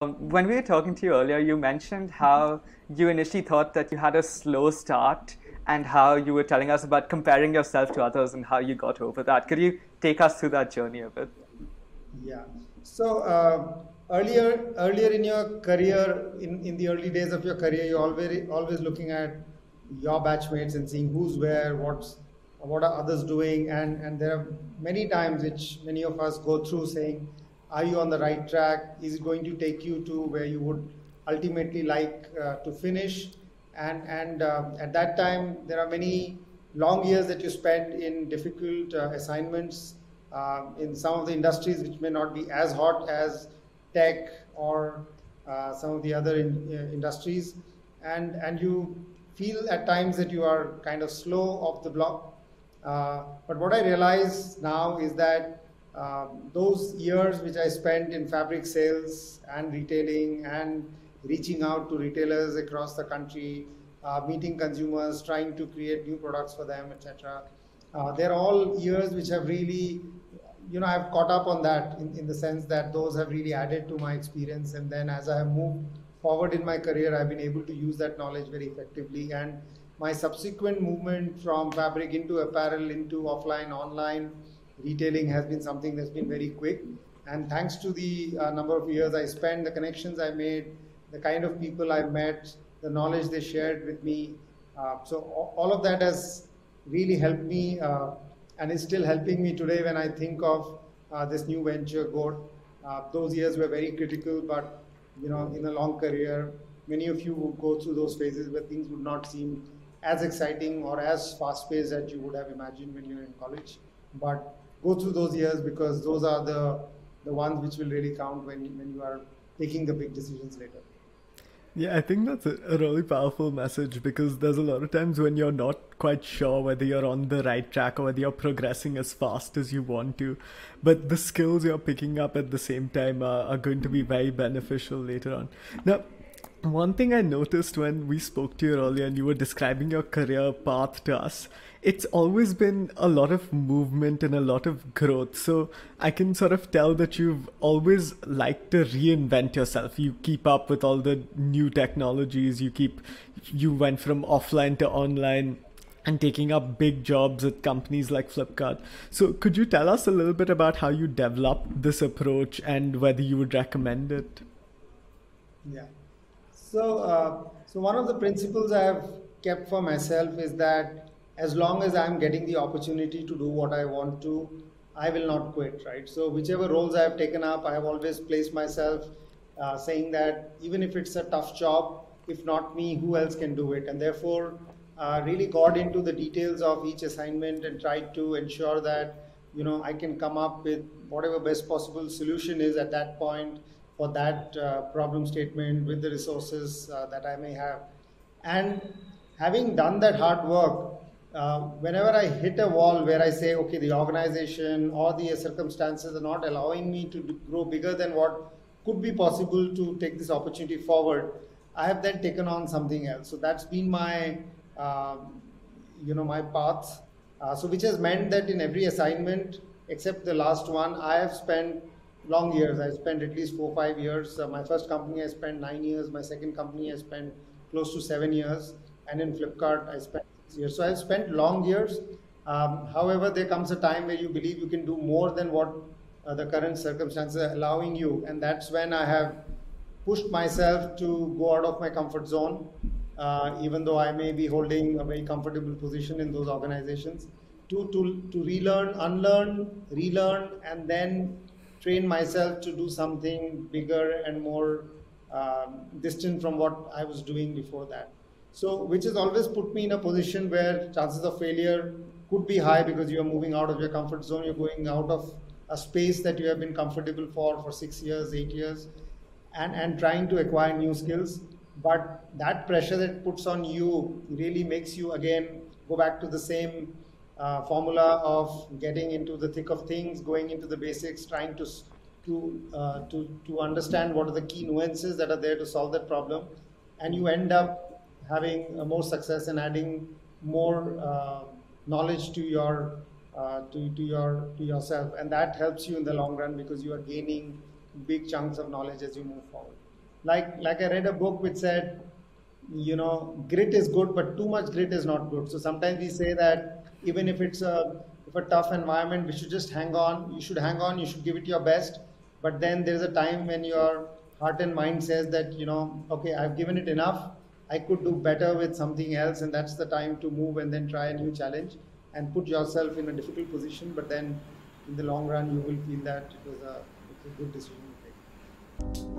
When we were talking to you earlier, you mentioned how you initially thought that you had a slow start and how you were telling us about comparing yourself to others and how you got over that. Could you take us through that journey a bit? Yeah. So earlier in your career, in the early days of your career, you're always looking at your batchmates and seeing who's where, what are others doing, and there are many times which many of us go through saying, are you on the right track? Is it going to take you to where you would ultimately like to finish? And at that time, there are many long years that you spend in difficult assignments in some of the industries which may not be as hot as tech or some of the other industries, and you feel at times that you are kind of slow off the block. But what I realize now is that those years which I spent in fabric sales and retailing and reaching out to retailers across the country, meeting consumers, trying to create new products for them, etc. They're all years which have really, I've caught up on that in the sense that those have really added to my experience. And then as I have moved forward in my career, I've been able to use that knowledge very effectively. And my subsequent movement from fabric into apparel, into offline, online retailing has been something that's been very quick. And thanks to the number of years I spent, the connections I made, the kind of people I met, the knowledge they shared with me. So all of that has really helped me and is still helping me today when I think of this new venture, G.O.A.T. Those years were very critical, but in a long career, many of you would go through those phases where things would not seem as exciting or as fast-paced as you would have imagined when you're in college. But go through those years because those are the ones which will really count when you are taking the big decisions later. Yeah, I think that's a really powerful message because there's a lot of times when you're not quite sure whether you're on the right track or whether you're progressing as fast as you want to. But the skills you're picking up at the same time are going to be very beneficial later on. Now, one thing I noticed when we spoke to you earlier and you were describing your career path to us, it's always been a lot of movement and a lot of growth. So I can sort of tell that you've always liked to reinvent yourself. You keep up with all the new technologies. You went from offline to online and taking up big jobs at companies like Flipkart. So could you tell us a little bit about how you developed this approach and whether you would recommend it? Yeah. So one of the principles I have kept for myself is that as long as I'm getting the opportunity to do what I want to, I will not quit, right? So whichever roles I have taken up, I have always placed myself saying that even if it's a tough job, if not me, who else can do it? And therefore, really got into the details of each assignment and tried to ensure that, I can come up with whatever best possible solution is at that point for that problem statement with the resources that I may have. And having done that hard work, whenever I hit a wall where I say, okay, the organization or the circumstances are not allowing me to grow bigger than what could be possible to take this opportunity forward, I have then taken on something else. So that's been my, my path. So which has meant that in every assignment, except the last one, I have spent long years. I spent at least 4 or 5 years. My first company I spent 9 years. My second company I spent close to 7 years. And in Flipkart I spent 6 years. So I've spent long years. However, there comes a time where you believe you can do more than what the current circumstances are allowing you. And that's when I have pushed myself to go out of my comfort zone, even though I may be holding a very comfortable position in those organizations, to relearn, unlearn, relearn, and then train myself to do something bigger and more distant from what I was doing before that. So, which has always put me in a position where chances of failure could be high because you are moving out of your comfort zone, you're going out of a space that you have been comfortable for 6 years, 8 years, and trying to acquire new skills. But that pressure that puts on you really makes you again go back to the same formula of getting into the thick of things, going into the basics, trying to understand what are the key nuances that are there to solve that problem, and you end up having more success and adding more knowledge to yourself, and that helps you in the long run because you are gaining big chunks of knowledge as you move forward. like I read a book which said, grit is good, but too much grit is not good. So sometimes we say that even if it's a tough environment, we should just hang on. You should hang on. You should give it your best. But then there's a time when your heart and mind says that, okay, I've given it enough. I could do better with something else, and that's the time to move and then try a new challenge and put yourself in a difficult position. But then in the long run, you will feel that it's a good decision to take.